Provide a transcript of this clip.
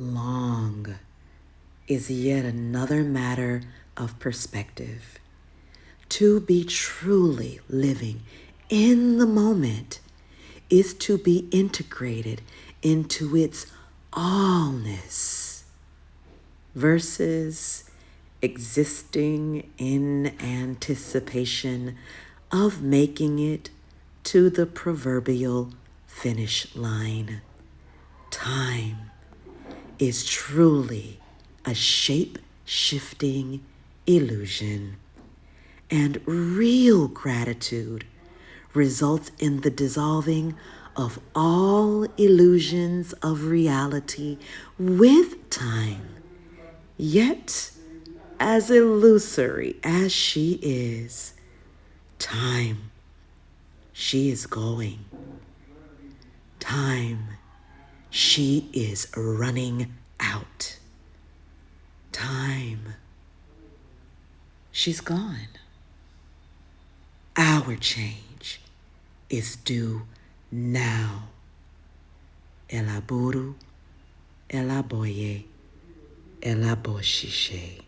long is yet another matter of perspective. To be truly living in the moment is to be integrated into its allness versus existing in anticipation of making it to the proverbial finish line. Time is truly a shape-shifting illusion, and real gratitude results in the dissolving of all illusions of reality with time. Yet, as illusory as she is, time, she is going. Time, she is running out. Time, she's gone. Our change is due now. Elaburu, elaboye, elaboshishe.